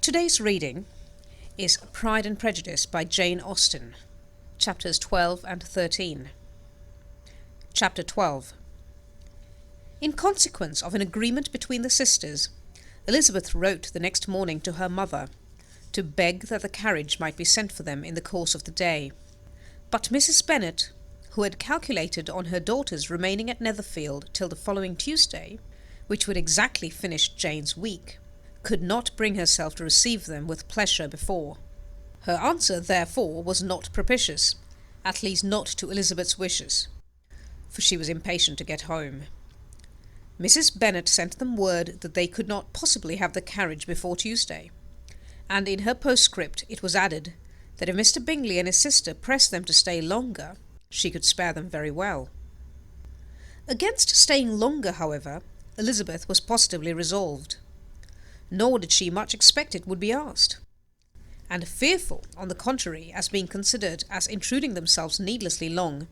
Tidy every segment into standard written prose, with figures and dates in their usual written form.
Today's reading is Pride and Prejudice by Jane Austen, chapters 12 and 13. Chapter 12. In consequence of an agreement between the sisters, Elisabeth wrote the next morning to her mother to beg that the carriage might be sent for them in the course of the day. But Mrs. Bennet, who had calculated on her daughters remaining at Netherfield till the following Tuesday, which would exactly finish Jane's week, could not bring herself to receive them with pleasure before. Her answer, therefore, was not propitious, at least not to Elizabeth's wishes, for she was impatient to get home. Mrs. Bennet sent them word that they could not possibly have the carriage before Tuesday, and in her postscript it was added that if Mr. Bingley and his sister pressed them to stay longer, she could spare them very well. Against staying longer, however, Elizabeth was positively resolved, nor did she much expect it would be asked, and fearful, on the contrary, as being considered as intruding themselves needlessly long,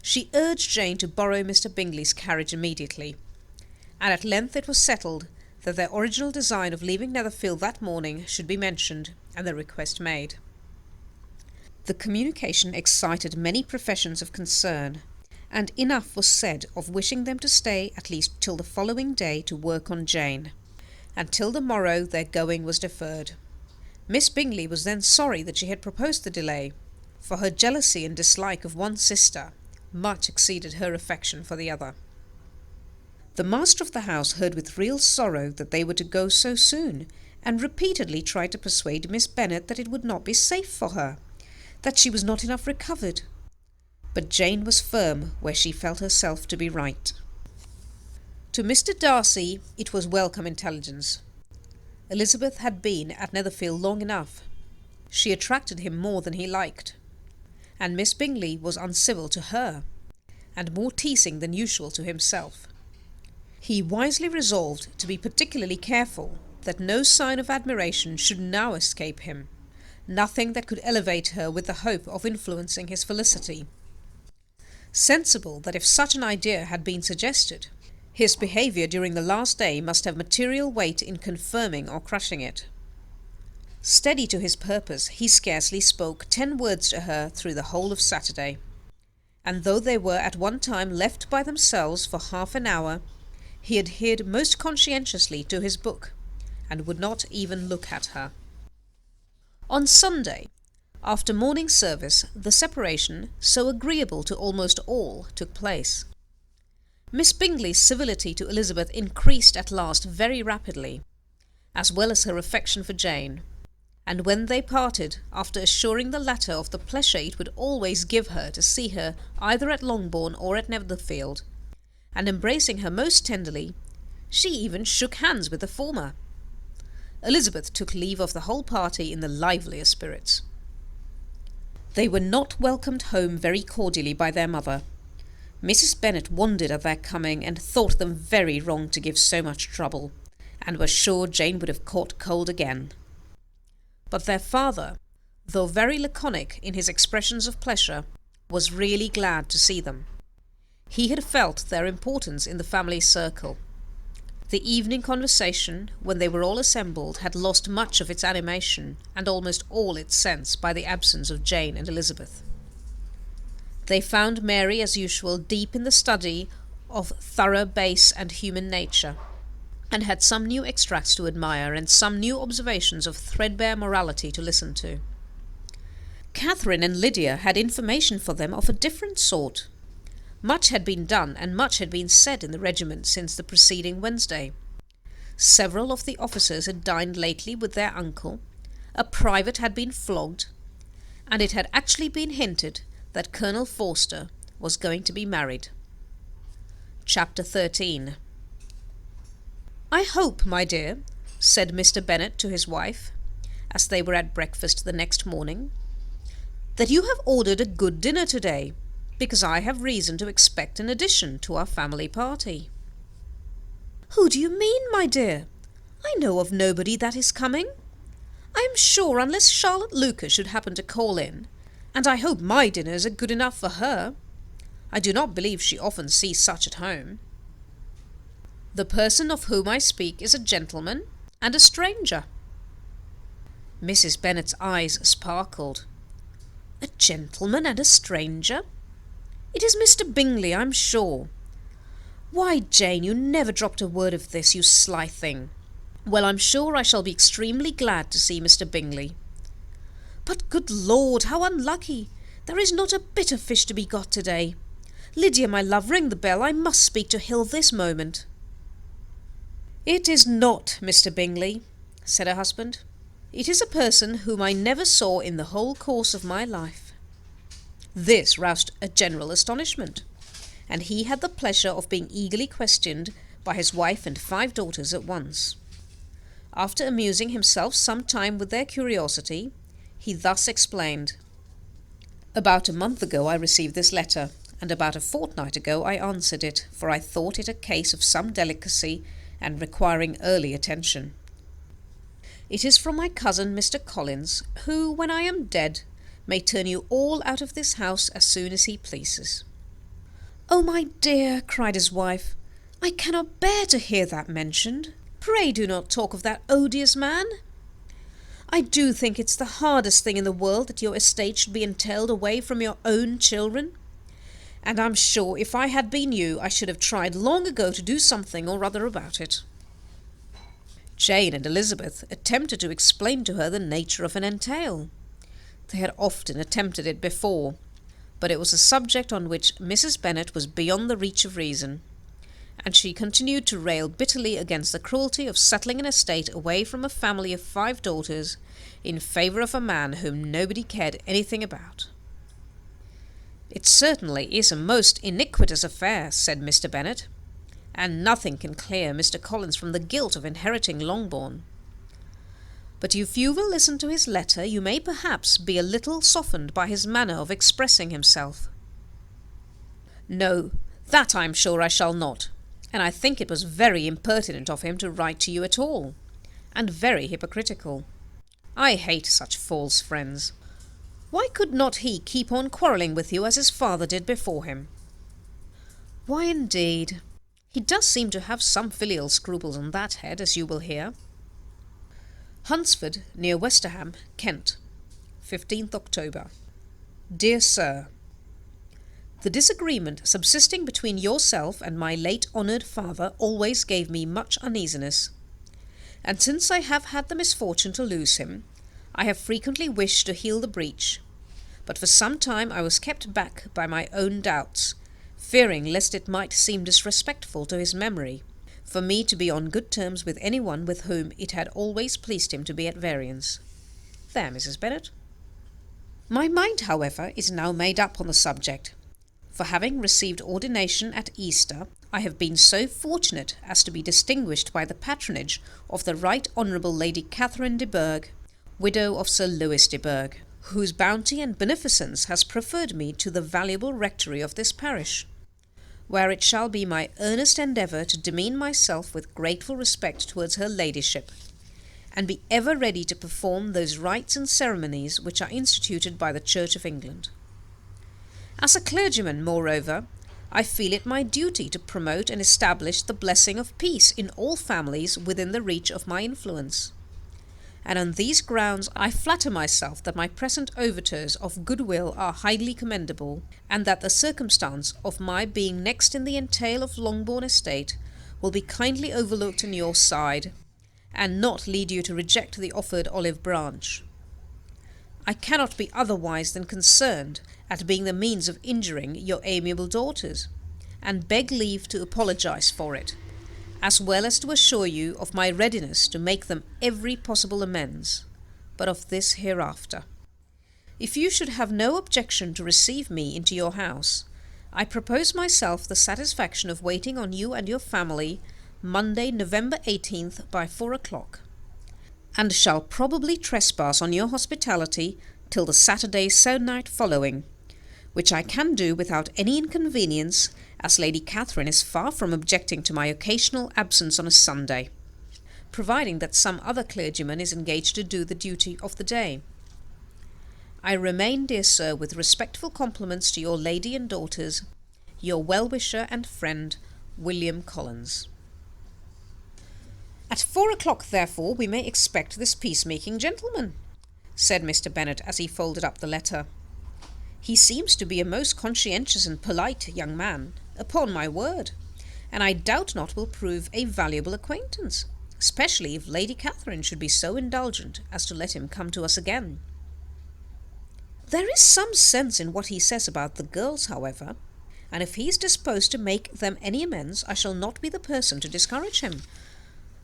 she urged Jane to borrow Mr. Bingley's carriage immediately, and at length it was settled that their original design of leaving Netherfield that morning should be mentioned, and the request made. The communication excited many professions of concern, and enough was said of wishing them to stay at least till the following day to work on Jane, and till the morrow their going was deferred. Miss Bingley was then sorry that she had proposed the delay, for her jealousy and dislike of one sister much exceeded her affection for the other. The master of the house heard with real sorrow that they were to go so soon, and repeatedly tried to persuade Miss Bennet that it would not be safe for her, that she was not enough recovered. But Jane was firm where she felt herself to be right. To Mr. Darcy it was welcome intelligence. Elizabeth had been at Netherfield long enough. She attracted him more than he liked, and Miss Bingley was uncivil to her, and more teasing than usual to himself. He wisely resolved to be particularly careful that no sign of admiration should now escape him, nothing that could elevate her with the hope of influencing his felicity. Sensible that if such an idea had been suggested, his behaviour during the last day must have material weight in confirming or crushing it. Steady to his purpose, he scarcely spoke 10 words to her through the whole of Saturday, and though they were at one time left by themselves for half an hour, he adhered most conscientiously to his book, and would not even look at her. On Sunday, after morning service, the separation, so agreeable to almost all, took place. Miss Bingley's civility to Elizabeth increased at last very rapidly, as well as her affection for Jane, and when they parted, after assuring the latter of the pleasure it would always give her to see her either at Longbourn or at Netherfield, and embracing her most tenderly, she even shook hands with the former. Elizabeth took leave of the whole party in the liveliest spirits. They were not welcomed home very cordially by their mother. Mrs. Bennet wondered at their coming, and thought them very wrong to give so much trouble, and was sure Jane would have caught cold again. But their father, though very laconic in his expressions of pleasure, was really glad to see them. He had felt their importance in the family circle. The evening conversation, when they were all assembled, had lost much of its animation, and almost all its sense, by the absence of Jane and Elizabeth. They found Mary, as usual, deep in the study of thorough base and human nature, and had some new extracts to admire, and some new observations of threadbare morality to listen to. Catherine and Lydia had information for them of a different sort. Much had been done, and much had been said in the regiment since the preceding Wednesday. Several of the officers had dined lately with their uncle, a private had been flogged, and it had actually been hinted that Colonel Forster was going to be married. Chapter 13. "I hope, my dear," said Mr. Bennet to his wife, as they were at breakfast the next morning, "that you have ordered a good dinner to-day, because I have reason to expect an addition to our family party." "Who do you mean, my dear? I know of nobody that is coming. I am sure, unless Charlotte Lucas should happen to call in, and I hope my dinners are good enough for her. I do not believe she often sees such at home." "The person of whom I speak is a gentleman and a stranger." Mrs. Bennet's eyes sparkled. A gentleman and a stranger? It is Mr. Bingley, I'm sure. Why, Jane, you never dropped a word of this, you sly thing. Well, I'm sure I shall be extremely glad to see Mr. Bingley. But, good Lord, how unlucky! There is not a bit of fish to be got to-day. Lydia, my love, ring the bell. I must speak to Hill this moment. It is not Mr. Bingley, said her husband. It is a person whom I never saw in the whole course of my life. This roused a general astonishment, and he had the pleasure of being eagerly questioned by his wife and 5 daughters at once. After amusing himself some time with their curiosity, he thus explained. About a month ago I received this letter, and about a fortnight ago I answered it, for I thought it a case of some delicacy and requiring early attention. It is from my cousin Mr. Collins, who, when I am dead, may turn you all out of this house as soon as he pleases. Oh, my dear, cried his wife, I cannot bear to hear that mentioned. Pray do not talk of that odious man. I do think it's the hardest thing in the world that your estate should be entailed away from your own children. And I'm sure if I had been you, I should have tried long ago to do something or other about it. Jane and Elisabeth attempted to explain to her the nature of an entail. They had often attempted it before, but it was a subject on which Mrs. Bennet was beyond the reach of reason, and she continued to rail bitterly against the cruelty of settling an estate away from a family of 5 daughters in favour of a man whom nobody cared anything about. It certainly is a most iniquitous affair, said Mr. Bennet, and nothing can clear Mr. Collins from the guilt of inheriting Longbourn. But if you will listen to his letter, you may perhaps be a little softened by his manner of expressing himself. No, that I am sure I shall not, and I think it was very impertinent of him to write to you at all, and very hypocritical. I hate such false friends. Why could not he keep on quarrelling with you as his father did before him? Why, indeed, he does seem to have some filial scruples on that head, as you will hear. Hunsford, near Westerham, Kent, 15th October. Dear Sir, the disagreement subsisting between yourself and my late honoured father always gave me much uneasiness, and since I have had the misfortune to lose him, I have frequently wished to heal the breach, but for some time I was kept back by my own doubts, fearing lest it might seem disrespectful to his memory for me to be on good terms with any one with whom it had always pleased him to be at variance. There, Mrs. Bennet. My mind, however, is now made up on the subject, for having received ordination at Easter, I have been so fortunate as to be distinguished by the patronage of the Right Honourable Lady Catherine de Bourgh, widow of Sir Lewis de Bourgh, whose bounty and beneficence has preferred me to the valuable rectory of this parish, where it shall be my earnest endeavour to demean myself with grateful respect towards her ladyship, and be ever ready to perform those rites and ceremonies which are instituted by the Church of England. As a clergyman, moreover, I feel it my duty to promote and establish the blessing of peace in all families within the reach of my influence, and on these grounds I flatter myself that my present overtures of goodwill are highly commendable, and that the circumstance of my being next in the entail of Longbourn estate will be kindly overlooked on your side, and not lead you to reject the offered olive branch. I cannot be otherwise than concerned at being the means of injuring your amiable daughters, and beg leave to apologize for it, as well as to assure you of my readiness to make them every possible amends, but of this hereafter. If you should have no objection to receive me into your house, I propose myself the satisfaction of waiting on you and your family Monday, November 18th by 4 o'clock, and shall probably trespass on your hospitality till the Saturday se'nnight following, which I can do without any inconvenience, as Lady Catherine is far from objecting to my occasional absence on a Sunday, providing that some other clergyman is engaged to do the duty of the day. I remain, dear sir, with respectful compliments to your lady and daughters, your well-wisher and friend, William Collins. At 4 o'clock, therefore, we may expect this peacemaking gentleman, said Mr. Bennet as he folded up the letter. "He seems to be a most conscientious and polite young man, upon my word, and I doubt not will prove a valuable acquaintance, especially if Lady Catherine should be so indulgent as to let him come to us again. There is some sense in what he says about the girls, however, and if he is disposed to make them any amends, I shall not be the person to discourage him.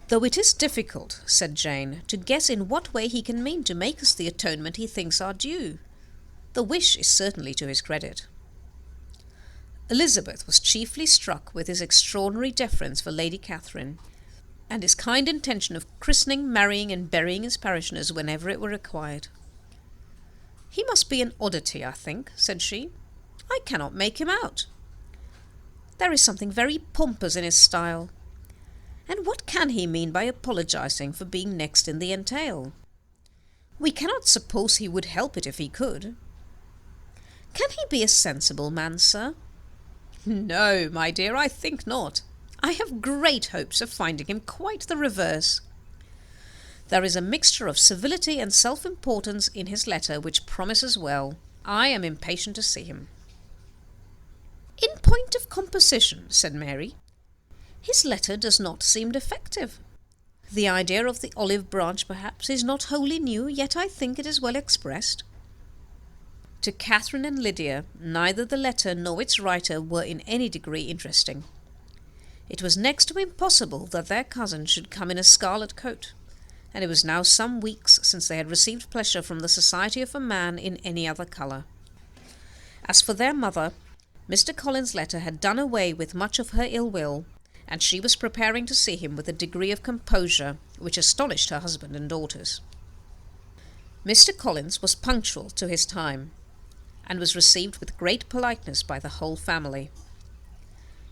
Though it is difficult," said Jane, "to guess in what way he can mean to make us the atonement he thinks our due. The wish is certainly to his credit." Elisabeth was chiefly struck with his extraordinary deference for Lady Catherine, and his kind intention of christening, marrying, and burying his parishioners whenever it were required. "He must be an oddity, I think," said she. "I cannot make him out. There is something very pompous in his style. And what can he mean by apologizing for being next in the entail? We cannot suppose he would help it if he could. Can he be a sensible man, sir?" "No, my dear, I think not. I have great hopes of finding him quite the reverse. There is a mixture of civility and self-importance in his letter which promises well. I am impatient to see him." "In point of composition," said Mary, "his letter does not seem defective. The idea of the olive branch, perhaps, is not wholly new, yet I think it is well expressed." To Catherine and Lydia, neither the letter nor its writer were in any degree interesting. It was next to impossible that their cousin should come in a scarlet coat, and it was now some weeks since they had received pleasure from the society of a man in any other colour. As for their mother, Mr. Collins's letter had done away with much of her ill will, and she was preparing to see him with a degree of composure which astonished her husband and daughters. Mr. Collins was punctual to his time, and was received with great politeness by the whole family.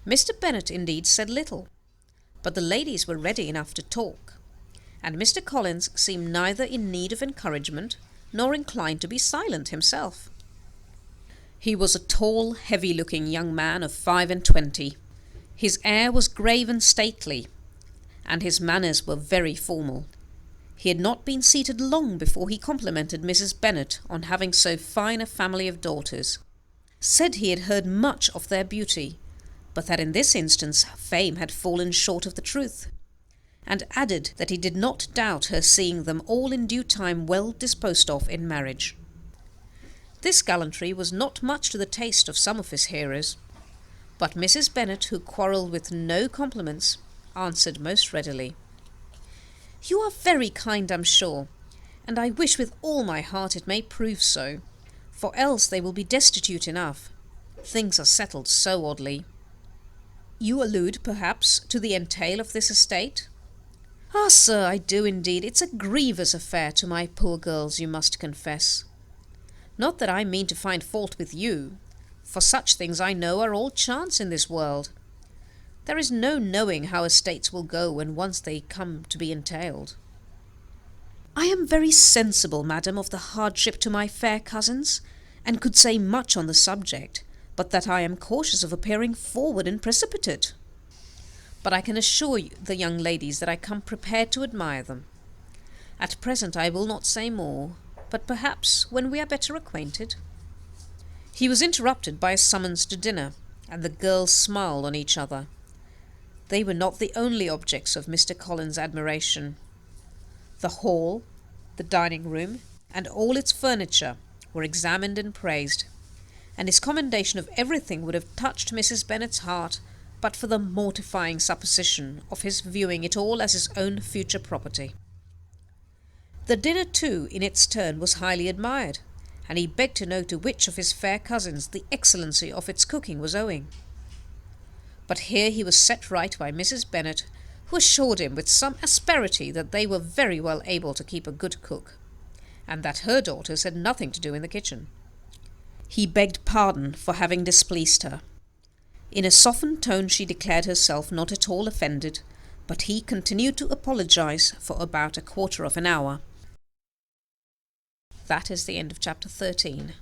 Mr. Bennet indeed said little, but the ladies were ready enough to talk, and Mr. Collins seemed neither in need of encouragement nor inclined to be silent himself. He was a tall, heavy-looking young man of 25. His air was grave and stately, and his manners were very formal. He had not been seated long before he complimented Mrs. Bennet on having so fine a family of daughters, said he had heard much of their beauty, but that in this instance fame had fallen short of the truth, and added that he did not doubt her seeing them all in due time well disposed of in marriage. This gallantry was not much to the taste of some of his hearers, but Mrs. Bennet, who quarrelled with no compliments, answered most readily, "You are very kind, I'm sure, and I wish with all my heart it may prove so, for else they will be destitute enough. Things are settled so oddly." "You allude, perhaps, to the entail of this estate?" "Ah, sir, I do indeed. It's a grievous affair to my poor girls, you must confess. Not that I mean to find fault with you, for such things I know are all chance in this world. There is no knowing how estates will go when once they come to be entailed." "I am very sensible, madam, of the hardship to my fair cousins, and could say much on the subject, but that I am cautious of appearing forward and precipitate. But I can assure you, the young ladies, that I come prepared to admire them. At present I will not say more, but perhaps when we are better acquainted—" He was interrupted by a summons to dinner, and the girls smiled on each other. They were not the only objects of Mr. Collins's admiration. The hall, the dining-room, and all its furniture were examined and praised, and his commendation of everything would have touched Mrs. Bennet's heart but for the mortifying supposition of his viewing it all as his own future property. The dinner, too, in its turn was highly admired, and he begged to know to which of his fair cousins the excellency of its cooking was owing. But here he was set right by Mrs. Bennet, who assured him with some asperity that they were very well able to keep a good cook, and that her daughters had nothing to do in the kitchen. He begged pardon for having displeased her. In a softened tone she declared herself not at all offended, but he continued to apologize for about a quarter of an hour. That is the end of chapter 13.